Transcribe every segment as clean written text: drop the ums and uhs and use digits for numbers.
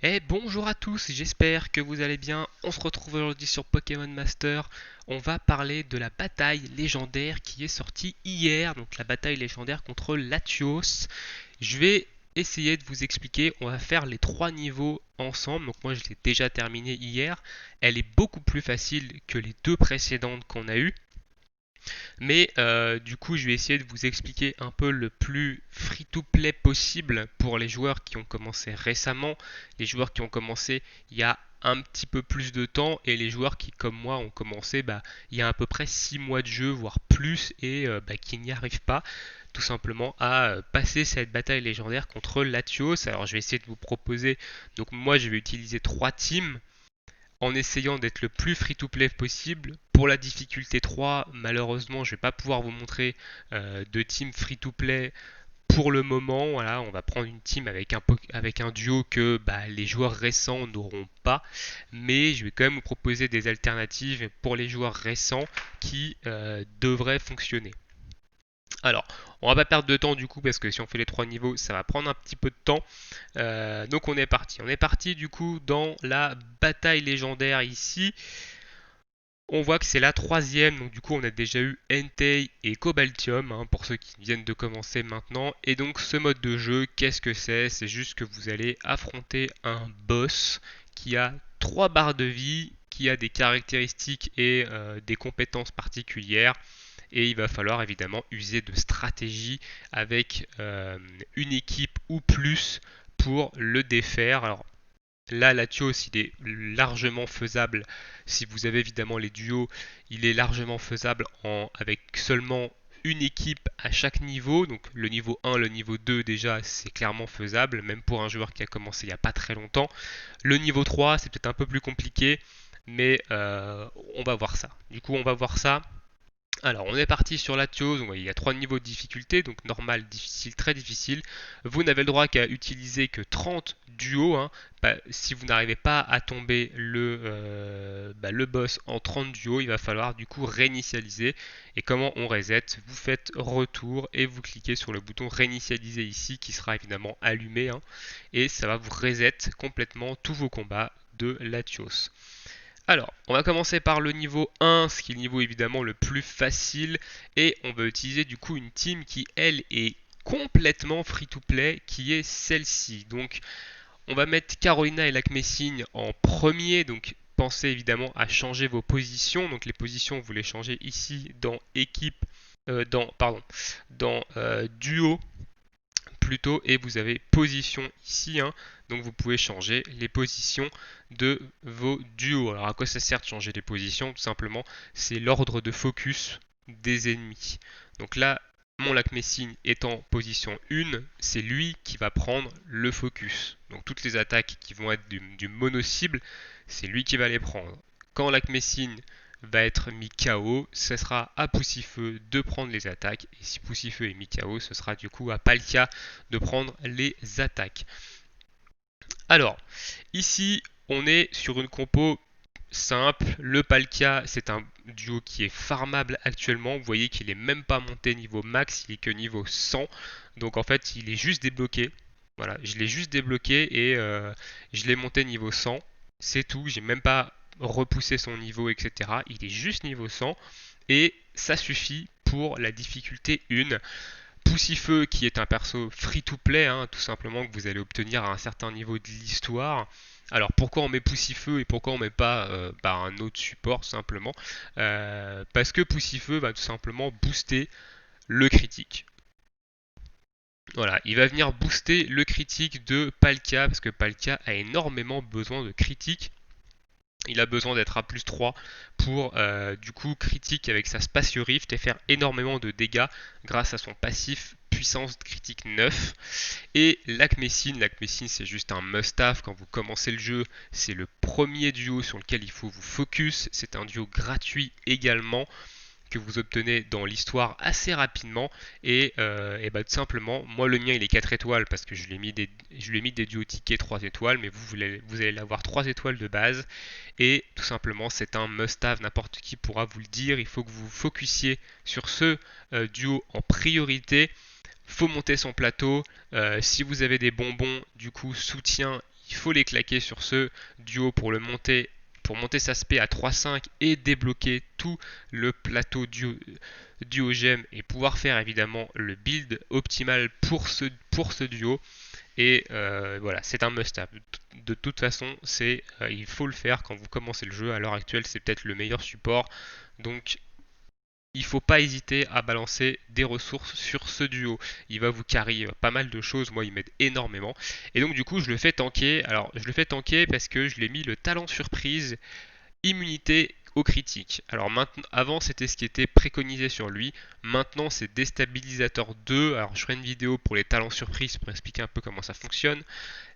Et bonjour à tous, j'espère que vous allez bien. On se retrouve aujourd'hui sur Pokémon Master. On va parler de la bataille légendaire qui est sortie hier, donc la bataille légendaire contre Latios. Je vais essayer de vous expliquer, on va faire les trois niveaux ensemble. Donc moi je l'ai déjà terminé hier. Elle est beaucoup plus facile que les deux précédentes qu'on a eues. Mais du coup, je vais essayer de vous expliquer un peu le plus free-to-play possible pour les joueurs qui ont commencé récemment, les joueurs qui ont commencé il y a un petit peu plus de temps et les joueurs qui, comme moi, ont commencé il y a à peu près 6 mois de jeu, voire plus, et qui n'y arrivent pas tout simplement à passer cette bataille légendaire contre Latios. Alors je vais essayer de vous proposer, donc moi je vais utiliser trois teams en essayant d'être le plus free-to-play possible. Pour la difficulté 3, malheureusement, je ne vais pas pouvoir vous montrer de team free-to-play pour le moment. Voilà, on va prendre une team avec un duo que les joueurs récents n'auront pas, mais je vais quand même vous proposer des alternatives pour les joueurs récents qui devraient fonctionner. Alors, on va pas perdre de temps du coup parce que si on fait les trois niveaux, ça va prendre un petit peu de temps. Donc on est parti. On est parti du coup dans la bataille légendaire ici. On voit que c'est la troisième, donc du coup on a déjà eu Entei et Cobaltium, hein, pour ceux qui viennent de commencer maintenant. Et donc ce mode de jeu, qu'est-ce que c'est? C'est juste que vous allez affronter un boss qui a 3 barres de vie, qui a des caractéristiques et des compétences particulières. Et il va falloir évidemment user de stratégie avec une équipe ou plus pour le défaire. Alors là, Latios, il est largement faisable. Si vous avez évidemment les duos, il est largement faisable avec seulement une équipe à chaque niveau. Donc le niveau 1, le niveau 2 déjà, c'est clairement faisable, même pour un joueur qui a commencé il n'y a pas très longtemps. Le niveau 3, c'est peut-être un peu plus compliqué, mais on va voir ça. Du coup, on va voir ça. Alors, on est parti sur Latios, il y a trois niveaux de difficulté, donc normal, difficile, très difficile. Vous n'avez le droit qu'à utiliser que 30 duos, hein. Si vous n'arrivez pas à tomber le boss en 30 duos, il va falloir du coup réinitialiser. Et comment on reset? Vous faites retour et vous cliquez sur le bouton réinitialiser ici qui sera évidemment allumé, hein, et ça va vous reset complètement tous vos combats de Latios. Alors, on va commencer par le niveau 1, ce qui est le niveau évidemment le plus facile, et on va utiliser du coup une team qui, elle, est complètement free-to-play, qui est celle-ci. Donc, on va mettre Carolina et Lacmessine en premier, donc pensez évidemment à changer vos positions. Donc, les positions, vous les changez ici dans équipe, dans duo plutôt, et vous avez position ici, hein. Donc vous pouvez changer les positions de vos duos. Alors à quoi ça sert de changer les positions? Tout simplement, c'est l'ordre de focus des ennemis. Donc là, mon Lacmessine est en position 1, c'est lui qui va prendre le focus. Donc toutes les attaques qui vont être du mono-cible, c'est lui qui va les prendre. Quand Lacmessine va être mis KO, ce sera à Poussifeu de prendre les attaques. Et si Poussifeu est mis KO, ce sera du coup à Palkia de prendre les attaques. Alors, ici, on est sur une compo simple. Le Palkia, c'est un duo qui est farmable actuellement. Vous voyez qu'il est même pas monté niveau max, il est que niveau 100. Donc en fait, il est juste débloqué. Voilà, je l'ai juste débloqué et je l'ai monté niveau 100. C'est tout, j'ai même pas repoussé son niveau, etc. Il est juste niveau 100 et ça suffit pour la difficulté 1. Poussifeu qui est un perso free-to-play, hein, tout simplement, que vous allez obtenir à un certain niveau de l'histoire. Alors pourquoi on met Poussifeu et pourquoi on met pas un autre support simplement? Parce que Poussifeu va tout simplement booster le critique. Voilà, il va venir booster le critique de Palkia parce que Palkia a énormément besoin de critique. Il a besoin d'être à plus 3 pour du coup critique avec sa Spatio Rift et faire énormément de dégâts grâce à son passif puissance critique 9. Et Lacmessine, c'est juste un must-have quand vous commencez le jeu. C'est le premier duo sur lequel il faut vous focus. C'est un duo gratuit également que vous obtenez dans l'histoire assez rapidement et tout simplement moi le mien il est 4 étoiles parce que je lui ai mis des duos tickets 3 étoiles mais vous allez l'avoir 3 étoiles de base et tout simplement c'est un must have, n'importe qui pourra vous le dire, il faut que vous vous focussiez sur ce duo en priorité. Faut monter son plateau. Si vous avez des bonbons, du coup, soutien, il faut les claquer sur ce duo pour monter sa spé à 3,5 et débloquer tout le plateau duo gemme et pouvoir faire évidemment le build optimal pour ce duo. Et voilà, c'est un must-have. De toute façon, il faut le faire quand vous commencez le jeu. À l'heure actuelle, c'est peut-être le meilleur support. Donc, il ne faut pas hésiter à balancer des ressources sur ce duo. Il va vous carry pas mal de choses. Moi, il m'aide énormément. Et donc, du coup, je le fais tanker. Alors, je le fais tanker parce que je l'ai mis le talent surprise, immunité au critique. Alors maintenant, avant c'était ce qui était préconisé sur lui. Maintenant c'est déstabilisateur 2. Alors je ferai une vidéo pour les talents surprises pour expliquer un peu comment ça fonctionne.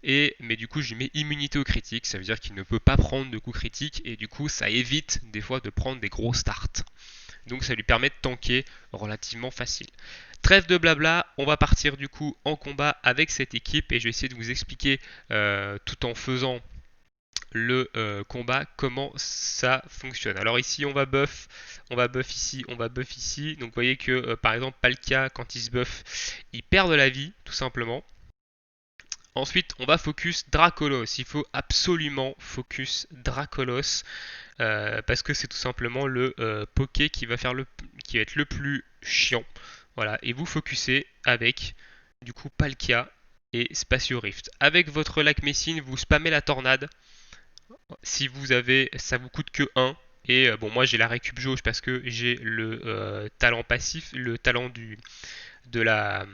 Mais du coup je lui mets immunité au critique. Ça veut dire qu'il ne peut pas prendre de coups critiques et du coup ça évite des fois de prendre des gros starts. Donc ça lui permet de tanker relativement facile. Trêve de blabla, on va partir du coup en combat avec cette équipe et je vais essayer de vous expliquer tout en faisant le combat, comment ça fonctionne. Alors ici on va buff ici, on va buff ici. Donc vous voyez que par exemple Palkia quand il se buff, il perd de la vie tout simplement. Ensuite on va focus Dracolos. Il faut absolument focus Dracolos parce que c'est tout simplement le poké qui va être le plus chiant. Voilà, et vous focussez avec du coup Palkia et Spatio Rift. Avec votre lac Messine, vous spammez la tornade. Si vous avez, ça vous coûte que 1. Et bon, moi j'ai la récup jauge parce que j'ai le talent passif, le talent de la,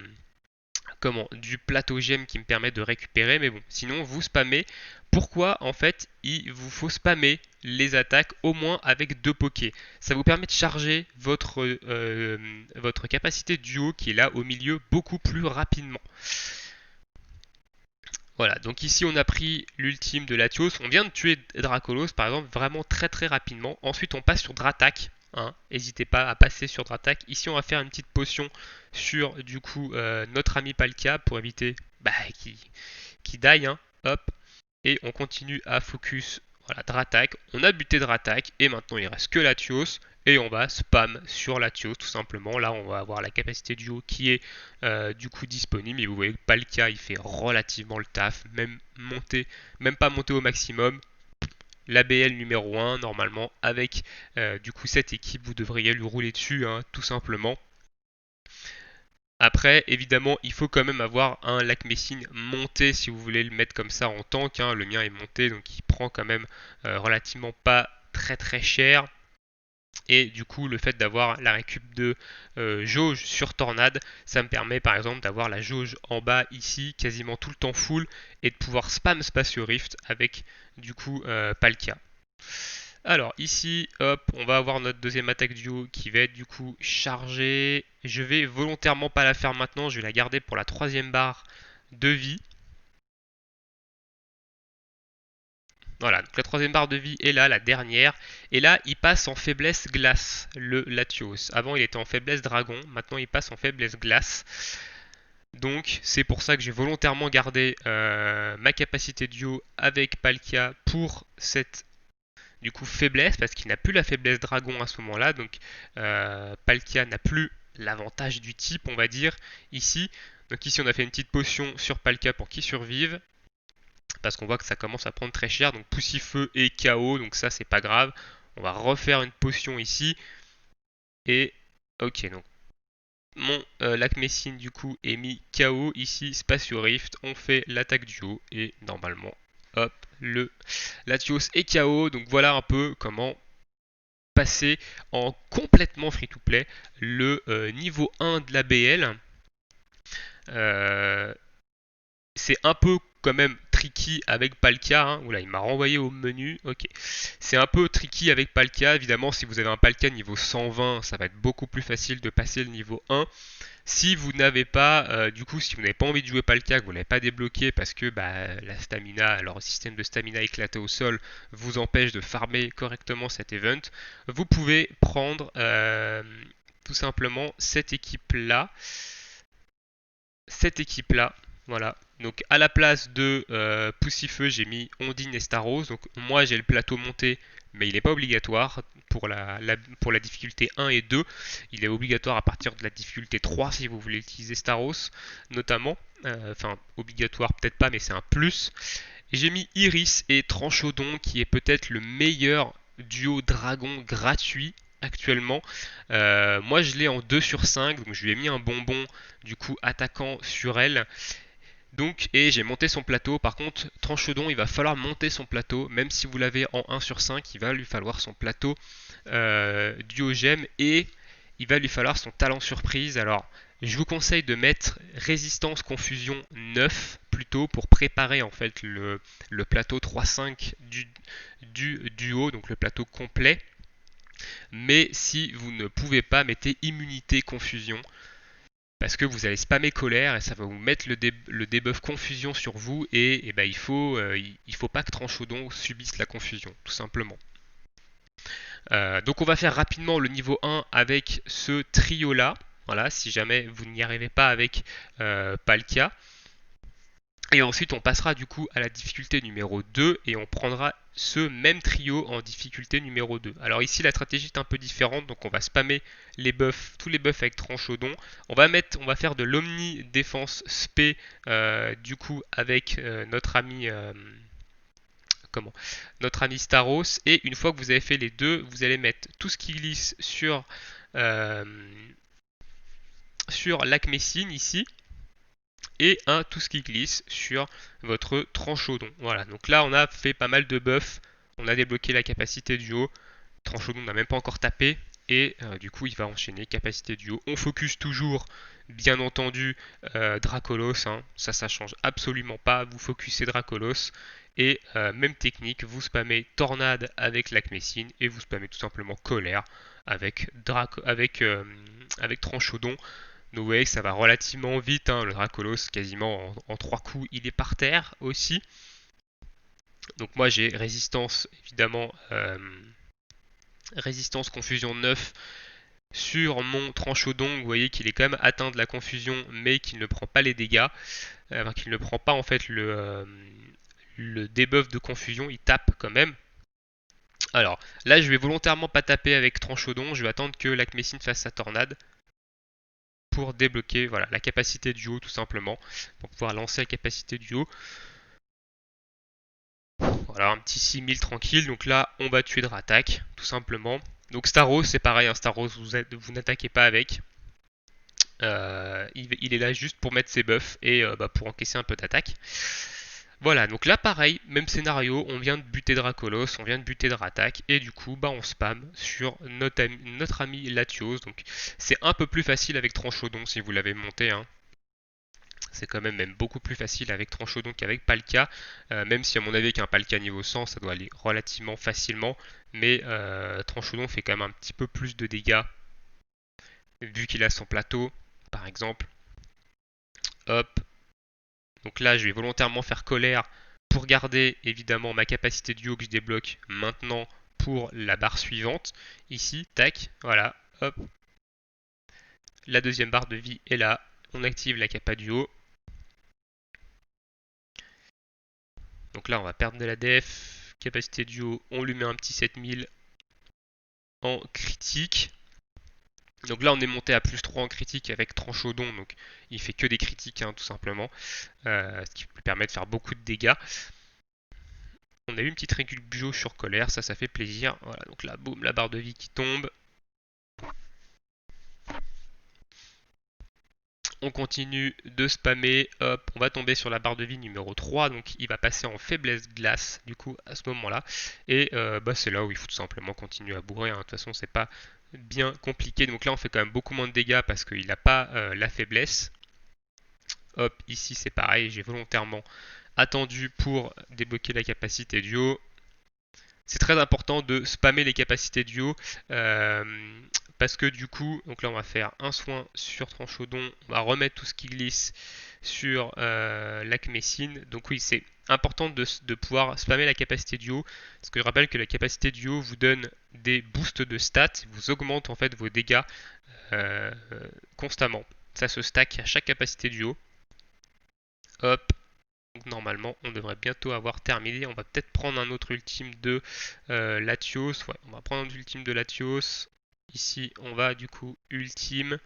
du plateau gemme qui me permet de récupérer. Mais bon, sinon vous spammez. Pourquoi en fait il vous faut spammer les attaques au moins avec 2 pokés? Ça vous permet de charger votre capacité duo qui est là au milieu beaucoup plus rapidement. Voilà, donc ici on a pris l'ultime de Latios. On vient de tuer Dracolos par exemple vraiment très très rapidement. Ensuite on passe sur Dratak. Hein. N'hésitez pas à passer sur Dratak. Ici on va faire une petite potion sur du coup notre ami Palkia pour éviter qu'il die. Hein. Hop. Et on continue à focus. Voilà, Dratak. On a buté Dratak et maintenant il reste que Latios. Et on va spam sur Latios tout simplement. Là on va avoir la capacité duo qui est du coup disponible. Et vous voyez que Palkia il fait relativement le taf. Même pas monté au maximum. L'ABL numéro 1 normalement avec du coup cette équipe vous devriez lui rouler dessus hein, tout simplement. Après, évidemment, il faut quand même avoir un lac Messine monté si vous voulez le mettre comme ça en tank. Hein. Le mien est monté, donc il prend quand même relativement pas très très cher. Et du coup, le fait d'avoir la récup de jauge sur Tornade, ça me permet par exemple d'avoir la jauge en bas ici, quasiment tout le temps full, et de pouvoir spam Spatio Rift avec du coup Palkia. Alors ici, hop, on va avoir notre deuxième attaque duo qui va être du coup chargée. Je vais volontairement pas la faire maintenant, je vais la garder pour la troisième barre de vie. Voilà, donc la troisième barre de vie est là, la dernière. Et là, il passe en faiblesse glace, le Latios. Avant, il était en faiblesse dragon, maintenant il passe en faiblesse glace. Donc c'est pour ça que j'ai volontairement gardé ma capacité duo avec Palkia pour cette du coup faiblesse parce qu'il n'a plus la faiblesse dragon à ce moment-là. Donc Palkia n'a plus l'avantage du type, on va dire, ici. Donc ici on a fait une petite potion sur Palkia pour qu'il survive. Parce qu'on voit que ça commence à prendre très cher. Donc Poussifeu et KO, donc ça c'est pas grave. On va refaire une potion ici. Et ok, donc mon lac Messine du coup est mis KO. Ici Spatio Rift, on fait l'attaque duo. Et normalement, hop, le Latios est KO. Donc voilà un peu comment passer en complètement free-to-play le niveau 1 de la BL. C'est un peu quand même tricky avec Palkia. Hein. Oula, il m'a renvoyé au menu. Ok. C'est un peu tricky avec Palkia. Évidemment, si vous avez un Palkia niveau 120, ça va être beaucoup plus facile de passer le niveau 1. Si vous n'avez pas, du coup, si vous n'avez pas envie de jouer Palkia, que vous ne l'avez pas débloqué parce que la stamina, alors le système de stamina éclaté au sol vous empêche de farmer correctement cet event, vous pouvez prendre tout simplement cette équipe-là. Voilà. Donc à la place de Poussifeu, j'ai mis Ondine et Staros. Donc moi j'ai le plateau monté, mais il n'est pas obligatoire pour la difficulté 1 et 2. Il est obligatoire à partir de la difficulté 3 si vous voulez utiliser Staros, notamment. Enfin, obligatoire peut-être pas, mais c'est un plus. J'ai mis Iris et Tranchodon qui est peut-être le meilleur duo dragon gratuit actuellement. Moi je l'ai en 2 sur 5, donc je lui ai mis un bonbon du coup attaquant sur elle. Donc, et j'ai monté son plateau. Par contre, Tranchodon, il va falloir monter son plateau. Même si vous l'avez en 1 sur 5, il va lui falloir son plateau duo gemme et il va lui falloir son talent surprise. Alors, je vous conseille de mettre résistance confusion 9 plutôt pour préparer en fait le plateau 3-5 du duo, donc le plateau complet. Mais si vous ne pouvez pas, mettez immunité confusion parce que vous allez spammer colère et ça va vous mettre le debuff confusion sur vous et ben, il faut pas que Tranchodon subisse la confusion, tout simplement. Donc on va faire rapidement le niveau 1 avec ce trio là. Voilà, si jamais vous n'y arrivez pas avec Palkia. Et ensuite on passera du coup à la difficulté numéro 2 et on prendra ce même trio en difficulté numéro 2. Alors ici la stratégie est un peu différente, donc on va spammer les buffs, tous les buffs avec Tranchodon. On va faire de l'omni défense spé du coup avec notre ami Staros. Et une fois que vous avez fait les deux, vous allez mettre tout ce qui glisse euh, sur l'Acmessine ici et un tout ce qui glisse sur votre Tranchodon. Voilà, donc là on a fait pas mal de buffs, on a débloqué la capacité du haut, Tranchodon n'a même pas encore tapé, et du coup il va enchaîner capacité du haut. On focus toujours, bien entendu, Dracolos, hein. Ça change absolument pas, vous focusez Dracolos, et même technique, vous spammez Tornade avec l'Acmessine, et vous spammez tout simplement Colère avec Tranchodon. No Way, ça va relativement vite, hein. Le Dracolos, quasiment en 3 coups, il est par terre aussi. Donc moi j'ai résistance, évidemment, résistance confusion 9 sur mon Tranchodon. Vous voyez qu'il est quand même atteint de la confusion, mais qu'il ne prend pas les dégâts. Enfin, qu'il ne prend pas en fait le debuff de confusion, il tape quand même. Alors là je vais volontairement pas taper avec Tranchodon, je vais attendre que l'Acmessine fasse sa tornade pour débloquer voilà, la capacité du haut tout simplement, pour pouvoir lancer la capacité du haut. Voilà, un petit 6000 tranquille, donc là on va tuer Dratak tout simplement. Donc Staros c'est pareil, hein, Staros vous n'attaquez pas avec. Il est là juste pour mettre ses buffs et pour encaisser un peu d'attaque. Voilà, donc là pareil, même scénario, on vient de buter Dracolos, on vient de buter Dratak, et du coup on spam sur notre ami Latios. Donc c'est un peu plus facile avec Tranchodon si vous l'avez monté, hein. C'est quand même beaucoup plus facile avec Tranchodon qu'avec Palkia, même si à mon avis avec un Palkia niveau 100 ça doit aller relativement facilement, mais Tranchodon fait quand même un petit peu plus de dégâts vu qu'il a son plateau par exemple. Hop, donc là je vais volontairement faire colère pour garder évidemment ma capacité du haut que je débloque maintenant pour la barre suivante. Ici, tac, voilà, hop. La deuxième barre de vie est là, on active la capa du haut. Donc là on va perdre de la def, capacité du haut, on lui met un petit 7000 en critique. Donc là on est monté à plus 3 en critique avec Tranchodon, donc il fait que des critiques, hein, tout simplement, ce qui lui permet de faire beaucoup de dégâts. On a eu une petite récup sur colère, ça fait plaisir. Voilà, donc là, boum, la barre de vie qui tombe. On continue de spammer, hop, on va tomber sur la barre de vie numéro 3, donc il va passer en faiblesse glace, du coup, à ce moment-là. Et c'est là où il faut tout simplement continuer à bourrer, hein. De toute façon, c'est pas bien compliqué. Donc là, on fait quand même beaucoup moins de dégâts parce qu'il n'a pas la faiblesse. Hop, ici, c'est pareil, j'ai volontairement attendu pour débloquer la capacité du haut. C'est très important de spammer les capacités du haut parce que du coup, donc là on va faire un soin sur Tranchodon, on va remettre tout ce qui glisse sur l'Acmessine. Donc oui, c'est important de pouvoir spammer la capacité du haut parce que je rappelle que la capacité du haut vous donne des boosts de stats, vous augmente en fait vos dégâts euh, constamment. Ça se stack à chaque capacité du haut. Hop, donc normalement, on devrait bientôt avoir terminé. On va peut-être prendre un autre ultime de Latios. Ouais, on va prendre un ultime de Latios. Ici, on va du coup ultime.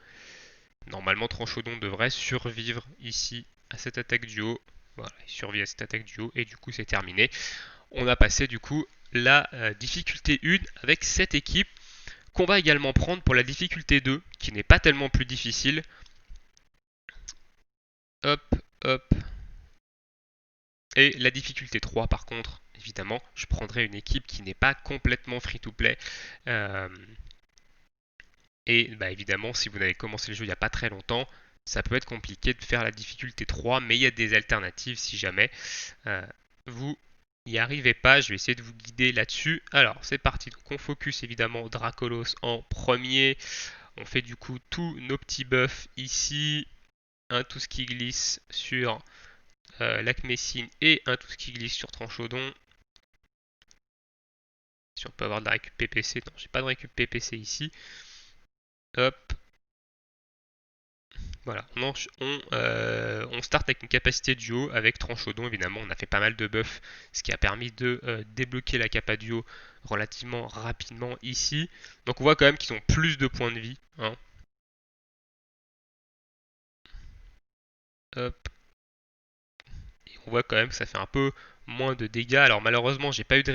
Normalement, Tranchodon devrait survivre ici à cette attaque du haut. Voilà, il survit à cette attaque du haut et du coup c'est terminé. On a passé du coup la difficulté 1 avec cette équipe qu'on va également prendre pour la difficulté 2 qui n'est pas tellement plus difficile. Hop, hop. Et la difficulté 3 par contre, évidemment, je prendrai une équipe qui n'est pas complètement free-to-play. Et bah, évidemment, si vous n'avez commencé le jeu il n'y a pas très longtemps, ça peut être compliqué de faire la difficulté 3, mais il y a des alternatives si jamais vous n'y arrivez pas. Je vais essayer de vous guider là-dessus. Alors, c'est parti. Donc, on focus évidemment Dracolos en premier. On fait du coup tous nos petits buffs ici. Un tout ce qui glisse sur Lacmessine et un tout ce qui glisse sur Tranchodon. Si on peut avoir de la récup PPC. Non, j'ai pas de récup PPC ici. Hop. Voilà, on start avec une capacité duo avec Tranchodon évidemment, on a fait pas mal de buffs, ce qui a permis de débloquer la capa duo relativement rapidement ici. Donc on voit quand même qu'ils ont plus de points de vie. Hein. Hop. Et on voit quand même que ça fait un peu moins de dégâts. Alors malheureusement j'ai pas eu de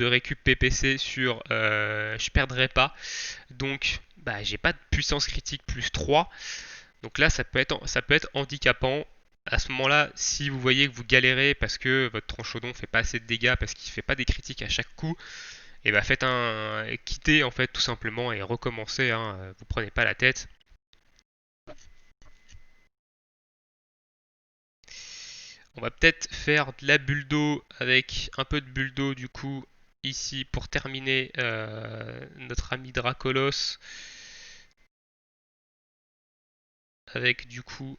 récup PPC sur je perdrai pas. Donc bah, j'ai pas de puissance critique plus 3. Donc là, ça peut être handicapant. À ce moment-là, si vous voyez que vous galérez parce que votre tranchodon fait pas assez de dégâts, parce qu'il fait pas des critiques à chaque coup, et bah quittez en fait tout simplement et recommencez. Hein, vous prenez pas la tête. On va peut-être faire de la bulle d'eau avec un peu de bulle d'eau du coup ici pour terminer notre ami Dracolos avec du coup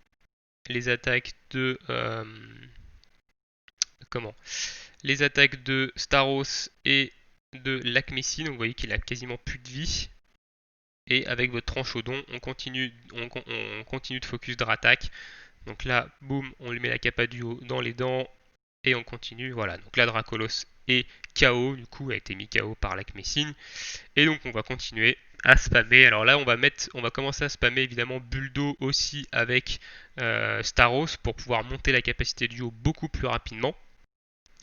les attaques de comment les attaques de Staros et de Lacmessine. Vous voyez qu'il a quasiment plus de vie. Et avec votre tranchodon, on continue de focus Dratak. Donc là, boum, on lui met la capa du haut dans les dents et on continue. Voilà, donc là, Dracolos est KO, du coup, a été mis KO par Lacmessine. Et donc, on va continuer à spammer. Alors là, on va commencer à spammer évidemment Buldo aussi avec Staros pour pouvoir monter la capacité du haut beaucoup plus rapidement.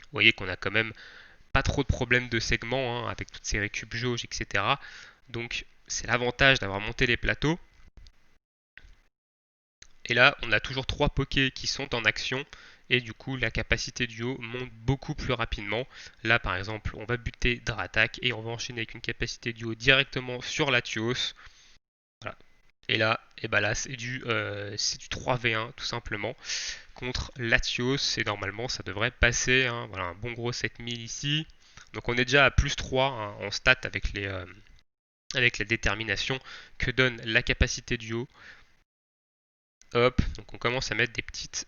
Vous voyez qu'on a quand même pas trop de problèmes de segment hein, avec toutes ces récup jauges, etc. Donc c'est l'avantage d'avoir monté les plateaux. Et là, on a toujours 3 pokés qui sont en action. Et du coup, la capacité du haut monte beaucoup plus rapidement. Là, par exemple, on va buter Dratak et on va enchaîner avec une capacité du haut directement sur Latios. Voilà. Et là, là c'est du 3v1 tout simplement contre Latios. Et normalement, ça devrait passer. Hein. Voilà, un bon gros 7000 ici. Donc on est déjà à plus 3 hein, en stat avec la détermination que donne la capacité du haut. Hop, donc on commence à mettre des petites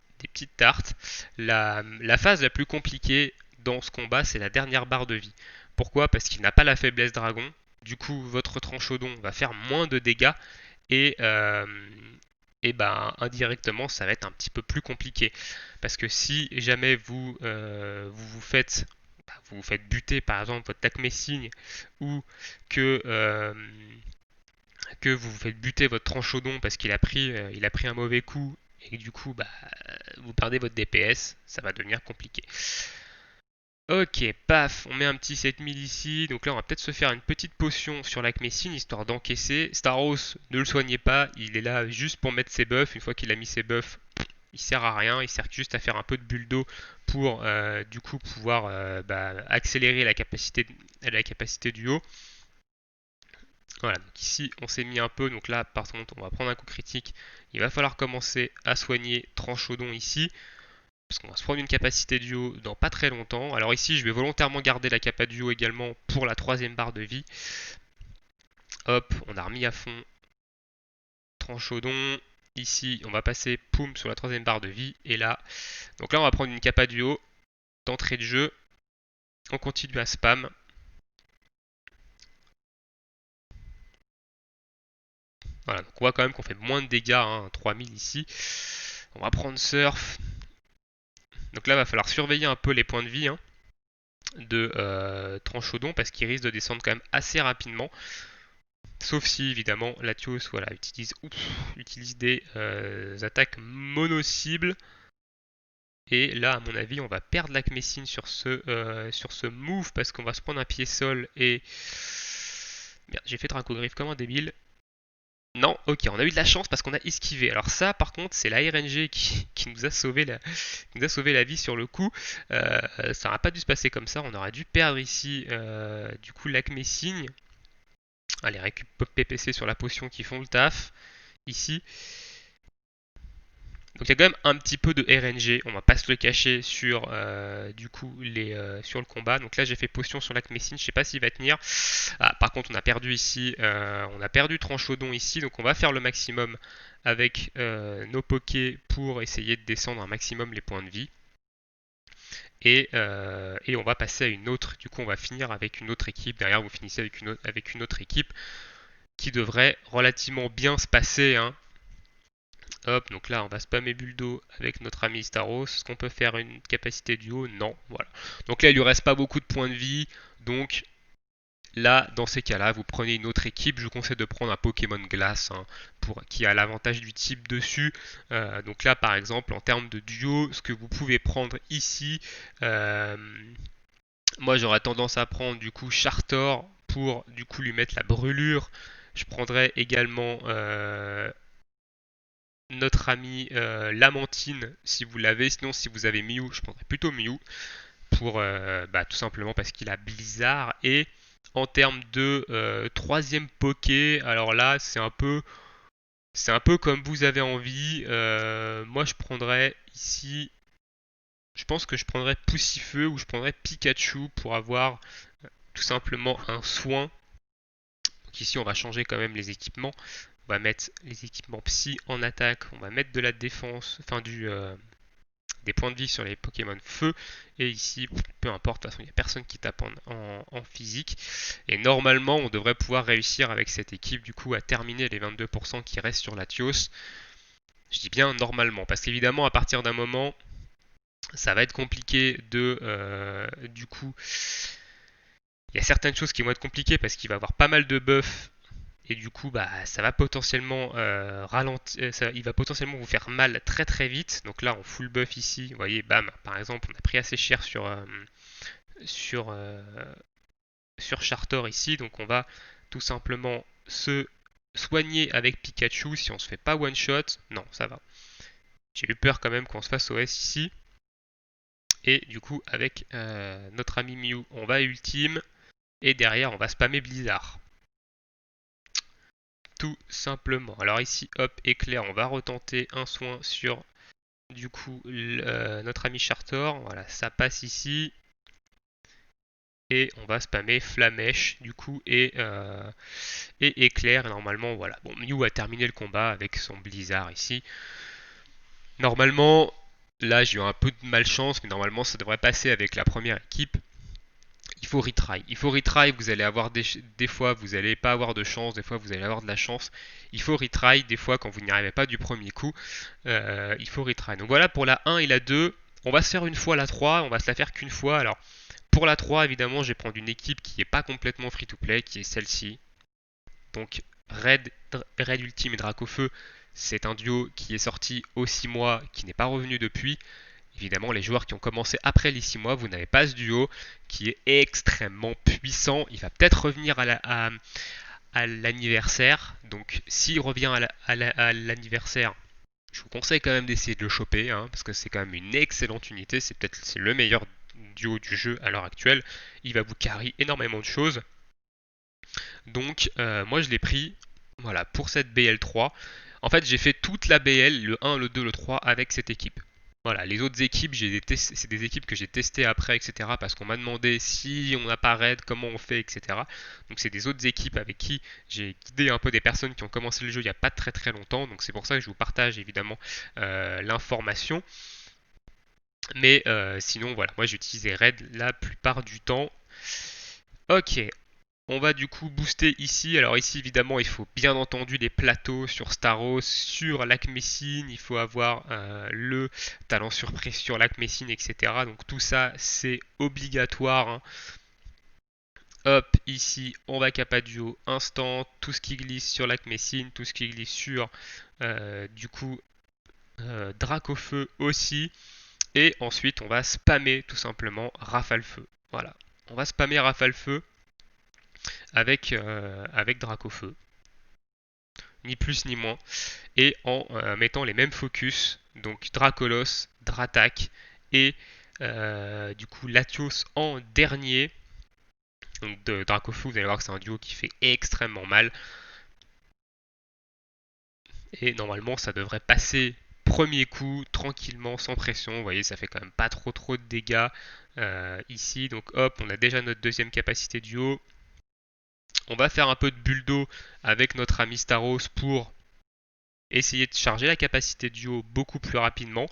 tartes. La phase la plus compliquée dans ce combat, c'est la dernière barre de vie. Pourquoi? Parce qu'il n'a pas la faiblesse dragon. Du coup, votre tranchodon va faire moins de dégâts et, indirectement, ça va être un petit peu plus compliqué. Parce que si jamais vous faites buter par exemple votre Takmessine ou que, que vous faites buter votre tranchodon parce il a pris un mauvais coup et que du coup vous perdez votre DPS, ça va devenir compliqué. Ok, paf, on met un petit 7000 ici. Donc là, on va peut-être se faire une petite potion sur l'Akmessine, histoire d'encaisser. Staros, ne le soignez pas, il est là juste pour mettre ses buffs. Une fois qu'il a mis ses buffs, il sert à rien, il sert juste à faire un peu de bulle d'eau pour du coup pouvoir accélérer la capacité du haut. Voilà, donc ici on s'est mis un peu, donc là par contre on va prendre un coup critique, il va falloir commencer à soigner Tranchodon ici, parce qu'on va se prendre une capacité duo dans pas très longtemps. Alors ici je vais volontairement garder la capa duo également pour la troisième barre de vie. Hop, on a remis à fond Tranchodon, ici on va passer poum sur la troisième barre de vie, et là, donc là on va prendre une capa duo d'entrée de jeu, on continue à spam. Voilà, donc on voit quand même qu'on fait moins de dégâts, hein, 3000 ici. On va prendre Surf. Donc là, il va falloir surveiller un peu les points de vie hein, de Tranchodon parce qu'il risque de descendre quand même assez rapidement. Sauf si, évidemment, Latios voilà, utilise des attaques mono-cibles. Et là, à mon avis, on va perdre l'Acmessine sur ce move parce qu'on va se prendre un pied sol et... Merde, j'ai fait Dracogriffe comme un débile. Non, ok, on a eu de la chance parce qu'on a esquivé. Alors ça, par contre, c'est la RNG qui nous a sauvé la vie sur le coup. Ça n'aurait pas dû se passer comme ça. On aurait dû perdre ici, du coup, l'Acmessine. Allez, récup PPC sur la potion qui font le taf. Ici. Donc il y a quand même un petit peu de RNG, on va pas se le cacher sur du coup sur le combat. Donc là j'ai fait potion sur l'Acmessine, je sais pas s'il va tenir. Ah, par contre on a perdu ici, on a perdu Tranchodon ici, donc on va faire le maximum avec nos pokés pour essayer de descendre un maximum les points de vie. Et on va passer à une autre, du coup on va finir avec une autre équipe. Derrière vous finissez avec une autre équipe qui devrait relativement bien se passer, hein. Hop, donc là on va spammer Buldo avec notre ami Staros. Est-ce qu'on peut faire une capacité duo? Non, voilà. Donc là il lui reste pas beaucoup de points de vie. Donc là, dans ces cas-là, vous prenez une autre équipe. Je vous conseille de prendre un Pokémon Glace, hein, qui a l'avantage du type dessus. Donc là par exemple en termes de duo, ce que vous pouvez prendre ici, moi j'aurais tendance à prendre du coup Chartor pour du coup lui mettre la brûlure. Je prendrais également notre ami Lamentine si vous l'avez. Sinon, si vous avez Mew, je prendrais plutôt Mew pour tout simplement parce qu'il a Blizzard. Et en termes de troisième Poké, alors là, c'est un peu comme vous avez envie. Moi, je prendrais ici. Je pense que je prendrais Poussifeu ou je prendrais Pikachu pour avoir tout simplement un soin. Donc ici, on va changer quand même les équipements. On va mettre les équipements psy en attaque. On va mettre de la défense, enfin des points de vie sur les Pokémon feu. Et ici, peu importe, de toute façon, il n'y a personne qui tape en physique. Et normalement, on devrait pouvoir réussir avec cette équipe, du coup, à terminer les 22% qui restent sur Latios. Je dis bien normalement, parce qu'évidemment, à partir d'un moment, ça va être compliqué du coup, il y a certaines choses qui vont être compliquées parce qu'il va y avoir pas mal de buffs et du coup ça va potentiellement ralentir, il va potentiellement vous faire mal très très vite. Donc là on full buff ici, vous voyez, bam, par exemple on a pris assez cher sur, euh, sur Chartor ici, donc on va tout simplement se soigner avec Pikachu si on se fait pas one shot. Non, ça va. J'ai eu peur quand même qu'on se fasse OS ici. Et du coup avec notre ami Mew on va ultime et derrière on va spammer Blizzard. Tout simplement. Alors ici, hop, éclair, on va retenter un soin sur du coup notre ami Chartor. Voilà, ça passe ici. Et on va spammer Flamèche du coup et éclair. Et normalement, voilà. Bon, Mew a terminé le combat avec son Blizzard ici. Normalement, là j'ai eu un peu de malchance, mais normalement ça devrait passer avec la première équipe. Il faut retry. Il faut retry, vous allez avoir des fois, vous n'allez pas avoir de chance, des fois vous allez avoir de la chance. Il faut retry, des fois quand vous n'y arrivez pas du premier coup, il faut retry. Donc voilà pour la 1 et la 2. On va se faire une fois la 3, on va se la faire qu'une fois. Alors pour la 3, évidemment, je vais prendre une équipe qui n'est pas complètement free to play, qui est celle-ci. Donc Red Ultime et Dracofeu, c'est un duo qui est sorti aux 6 mois, qui n'est pas revenu depuis. Évidemment, les joueurs qui ont commencé après les 6 mois, vous n'avez pas ce duo qui est extrêmement puissant. Il va peut-être revenir à l'anniversaire. Donc, s'il revient à l'anniversaire, je vous conseille quand même d'essayer de le choper, hein, parce que c'est quand même une excellente unité. C'est le meilleur duo du jeu à l'heure actuelle. Il va vous carry énormément de choses. Donc, moi, je l'ai pris, voilà, pour cette BL3. En fait, j'ai fait toute la BL, le 1, le 2, le 3 avec cette équipe. Voilà, les autres équipes, c'est des équipes que j'ai testées après, etc. Parce qu'on m'a demandé si on n'a pas raid, comment on fait, etc. Donc c'est des autres équipes avec qui j'ai guidé un peu des personnes qui ont commencé le jeu il n'y a pas très très longtemps. Donc c'est pour ça que je vous partage évidemment l'information. Mais sinon, voilà, moi j'ai utilisé raid la plupart du temps. Ok, on va du coup booster ici. Alors ici évidemment il faut bien entendu les plateaux sur Staros, sur Lac Messine. Il faut avoir le talent surprise sur Lac Messine, etc. Donc tout ça c'est obligatoire, hein. Hop, ici on va Capaduo instant. Tout ce qui glisse sur Lac Messine, tout ce qui glisse sur du coup Dracofeu aussi. Et ensuite, on va spammer tout simplement rafale feu. Voilà. On va spammer rafale feu avec Dracofeu. Ni plus ni moins. Et en mettant les mêmes focus. Donc Dracolos, Dratak et du coup Latios en dernier. Donc de Dracofeu, vous allez voir que c'est un duo qui fait extrêmement mal. Et normalement, ça devrait passer premier coup, tranquillement, sans pression. Vous voyez, ça fait quand même pas trop de dégâts ici. Donc hop, on a déjà notre deuxième capacité duo. On va faire un peu de bulle d'eau avec notre ami Staros pour essayer de charger la capacité duo beaucoup plus rapidement.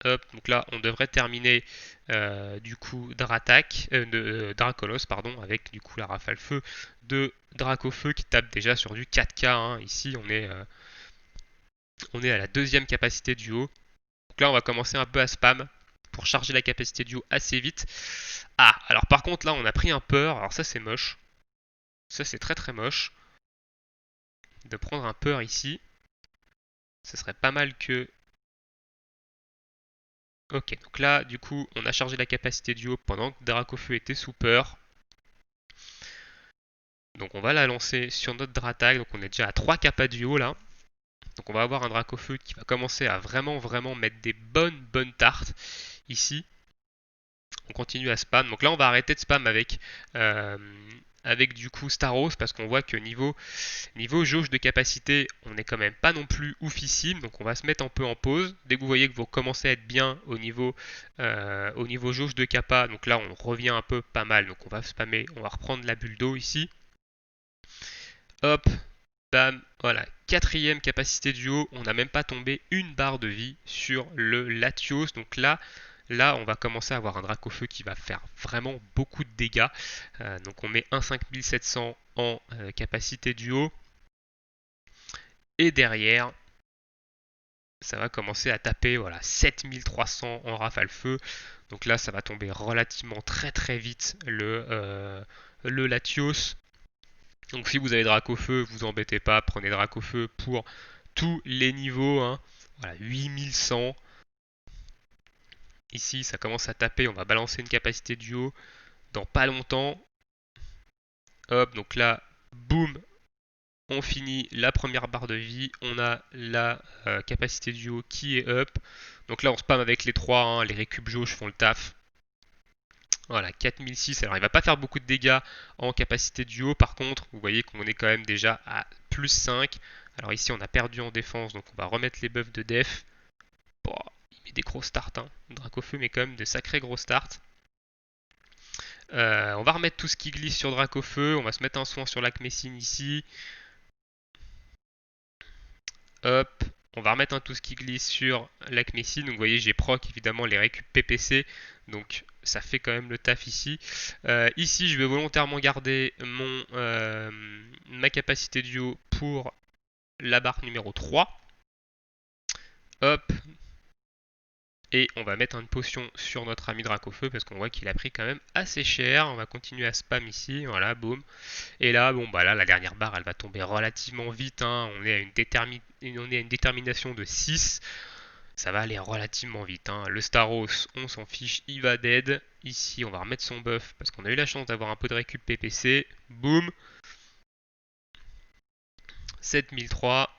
Hop, donc là, on devrait terminer du coup Dracolos, pardon, avec du coup la rafale feu de Dracofeu qui tape déjà sur du 4K. Hein. Ici, on est à la deuxième capacité duo. Donc là, on va commencer un peu à spam pour charger la capacité duo assez vite. Ah, alors par contre, là, on a pris un peur. Alors ça, c'est moche. Ça, c'est très moche. De prendre un peur ici. Ce serait pas mal que... Ok, donc là, du coup, on a chargé la capacité duo pendant que Dracofeu était sous peur. Donc on va la lancer sur notre Dratak. Donc on est déjà à 3 capas duo là. Donc on va avoir un Dracofeu qui va commencer à vraiment mettre des bonnes tartes ici. On continue à spam. Donc là on va arrêter de spam avec du coup Staros parce qu'on voit que niveau jauge de capacité on n'est quand même pas non plus oufissime. Donc on va se mettre un peu en pause. Dès que vous voyez que vous commencez à être bien au niveau jauge de capa, donc là on revient un peu pas mal. Donc on va spammer, on va reprendre la bulle d'eau ici. Hop, bam, voilà, quatrième capacité duo, on n'a même pas tombé une barre de vie sur le Latios. Donc là, on va commencer à avoir un Dracofeu qui va faire vraiment beaucoup de dégâts. Donc on met un 5700 en capacité duo. Et derrière, ça va commencer à taper voilà, 7300 en rafale feu. Donc là, ça va tomber relativement très vite le Latios. Donc si vous avez Dracofeu, vous embêtez pas, prenez Dracofeu pour tous les niveaux. Hein. Voilà, 8100. Ici, ça commence à taper, on va balancer une capacité duo dans pas longtemps. Hop, donc là, boum, on finit la première barre de vie. On a la capacité duo qui est up. Donc là, on spam avec les 3, hein, les récup jauges font le taf. Voilà, 4006. Alors, il va pas faire beaucoup de dégâts en capacité duo. Par contre, vous voyez qu'on est quand même déjà à plus 5. Alors ici, on a perdu en défense, donc on va remettre les buffs de def. Bon, il met des gros starts. Hein. Dracofeu met quand même de sacrés gros starts. On va remettre tout ce qui glisse sur Dracofeu. On va se mettre un soin sur l'Acmessine ici. Hop. On va remettre un tout ce qui glisse sur l'Acmessine. Donc vous voyez, j'ai proc évidemment les récup PPC. Donc ça fait quand même le taf ici. Ici, je vais volontairement garder ma capacité duo pour la barre numéro 3. Hop. Et on va mettre une potion sur notre ami Dracofeu parce qu'on voit qu'il a pris quand même assez cher. On va continuer à spam ici, voilà, boum. Et là, bon, bah là, la dernière barre, elle va tomber relativement vite. Hein. On est à une détermination de 6. Ça va aller relativement vite. Hein. Le Staros, on s'en fiche, il va dead. Ici, on va remettre son buff parce qu'on a eu la chance d'avoir un peu de récup PPC. Boum. 7003.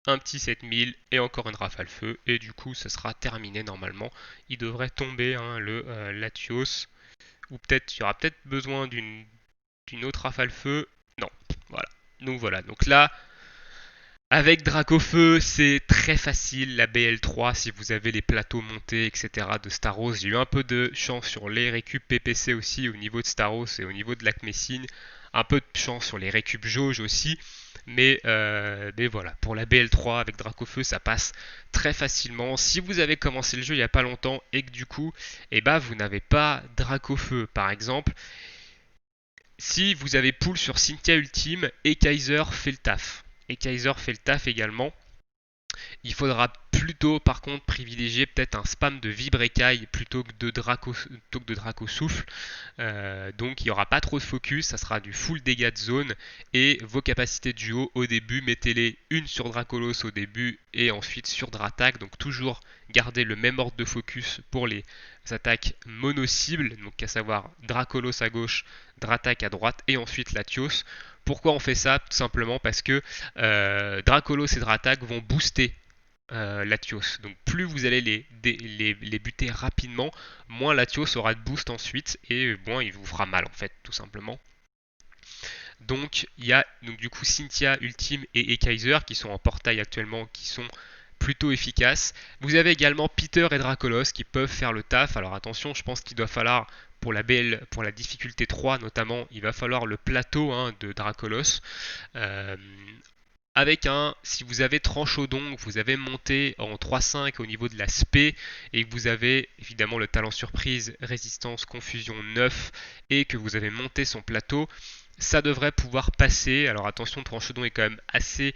Un petit 7000 et encore une rafale feu et du coup ce sera terminé normalement. Il devrait tomber hein, le Latios ou peut-être il y aura peut-être besoin d'une autre rafale feu. Non, voilà. Donc voilà, donc là avec Dracofeu c'est très facile la BL3 si vous avez les plateaux montés etc de Staros. J'ai eu un peu de chance sur les récup PPC aussi au niveau de Staros et au niveau de l'Acmessine. Un peu de chance sur les récup jauge aussi. Mais voilà, pour la BL3 avec Dracofeu, ça passe très facilement. Si vous avez commencé le jeu il n'y a pas longtemps et que du coup, vous n'avez pas Dracofeu par exemple, si vous avez pull sur Cynthia Ultime et Kaiser fait le taf. Et Kaiser fait le taf également. Il faudra plutôt par contre privilégier peut-être un spam de vibrécaille plutôt que de Draco souffle. Donc il n'y aura pas trop de focus, ça sera du full dégâts de zone et vos capacités de duo au début, mettez-les une sur Dracolos au début et ensuite sur Dratak. Donc toujours garder le même ordre de focus pour les attaques mono-cibles, donc à savoir Dracolos à gauche, Dratak à droite et ensuite Latios. Pourquoi on fait ça? Tout simplement parce que Dracolos et Dratak vont booster Latios. Donc plus vous allez les buter rapidement, moins Latios aura de boost ensuite et moins il vous fera mal en fait, tout simplement. Donc il y a donc du coup Cynthia, Ultime et Kaiser qui sont en portail actuellement, qui sont plutôt efficaces. Vous avez également Peter et Dracolos qui peuvent faire le taf. Alors attention, je pense qu'il doit falloir pour la BL, pour la difficulté 3 notamment, il va falloir le plateau de Dracolos. Avec si vous avez Tranchaudon, que vous avez monté en 3-5 au niveau de la spé et que vous avez évidemment le talent surprise, résistance, confusion 9 et que vous avez monté son plateau, ça devrait pouvoir passer. Alors attention, Tranchaudon est quand même assez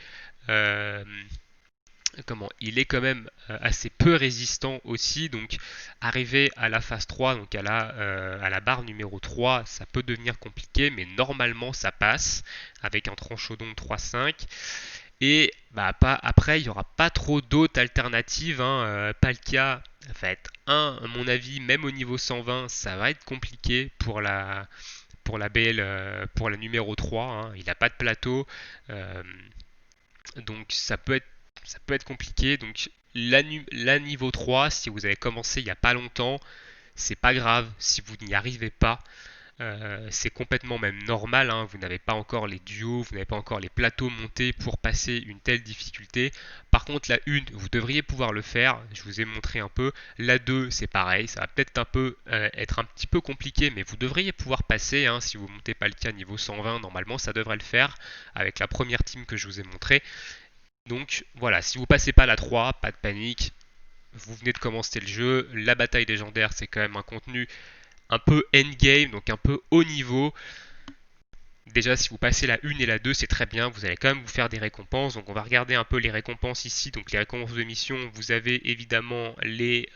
il est quand même assez peu résistant aussi, donc arriver à la phase 3, donc à la barre numéro 3, ça peut devenir compliqué, mais normalement ça passe avec un Tranchaudon 3-5. Et après, il n'y aura pas trop d'autres alternatives. Palkia va être à mon avis, même au niveau 120, ça va être compliqué pour la BL, pour la numéro 3. Il n'a pas de plateau. Donc ça peut être compliqué. Donc la niveau 3, si vous avez commencé il n'y a pas longtemps, c'est pas grave si vous n'y arrivez pas. C'est complètement même normal, vous n'avez pas encore les duos, vous n'avez pas encore les plateaux montés pour passer une telle difficulté. Par contre la 1, vous devriez pouvoir le faire, je vous ai montré un peu. La 2, c'est pareil, ça va peut-être être un petit peu compliqué, mais vous devriez pouvoir passer, si vous montez pas le cas niveau 120, normalement ça devrait le faire, avec la première team que je vous ai montré. Donc voilà, si vous passez pas la 3, pas de panique, vous venez de commencer le jeu, la bataille légendaire c'est quand même un contenu un peu endgame, donc un peu haut niveau. Déjà, si vous passez la 1 et la 2, c'est très bien, vous allez quand même vous faire des récompenses. Donc on va regarder un peu les récompenses ici. Donc les récompenses de mission, vous avez évidemment les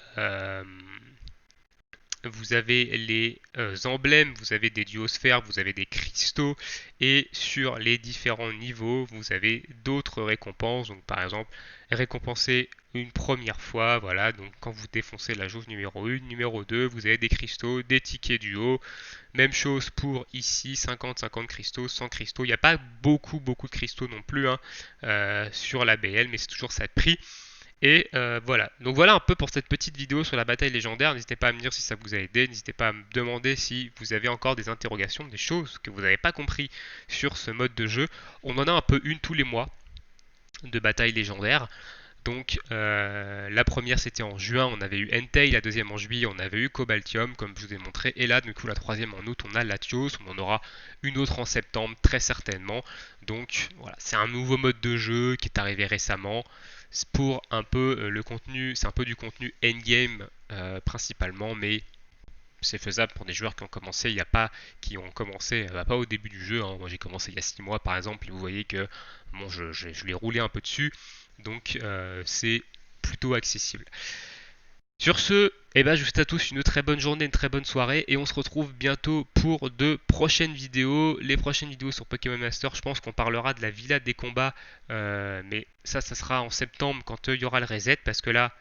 emblèmes, vous avez des duosphères, vous avez des cristaux, et sur les différents niveaux, vous avez d'autres récompenses. Donc par exemple, récompenser une première fois, voilà, donc quand vous défoncez la jauge numéro 1, numéro 2, vous avez des cristaux, des tickets duo. Même chose pour ici, 50 cristaux, 100 cristaux. Il n'y a pas beaucoup de cristaux non plus sur la BL, mais c'est toujours ça de prix. Et voilà, donc voilà un peu pour cette petite vidéo sur la bataille légendaire. N'hésitez pas à me dire si ça vous a aidé, n'hésitez pas à me demander si vous avez encore des interrogations, des choses que vous n'avez pas compris sur ce mode de jeu. On en a un peu une tous les mois de bataille légendaire. Donc la première c'était en juin, on avait eu Entei, la deuxième en juillet, on avait eu Cobaltium comme je vous ai montré, et là du coup la troisième en août on a Latios, on en aura une autre en septembre très certainement. Donc voilà, c'est un nouveau mode de jeu qui est arrivé récemment. C'est pour un peu le contenu, c'est un peu du contenu endgame principalement, mais c'est faisable pour des joueurs qui ont commencé qui ont commencé pas au début du jeu. Moi j'ai commencé il y a 6 mois par exemple, et vous voyez que bon, je l'ai roulé un peu dessus, donc c'est plutôt accessible. Sur ce, je vous souhaite à tous une très bonne journée, une très bonne soirée, et on se retrouve bientôt pour de prochaines vidéos. Les prochaines vidéos sur Pokémon Master, je pense qu'on parlera de la villa des combats, mais ça sera en septembre quand il y aura le reset, parce que là,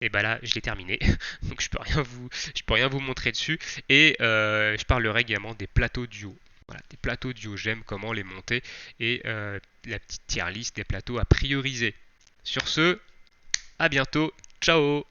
là, je l'ai terminé, donc je peux rien vous montrer dessus. Et je parlerai également des plateaux duo. Voilà, des plateaux duo, j'aime comment les monter, et la petite tier list des plateaux à prioriser. Sur ce, à bientôt, ciao!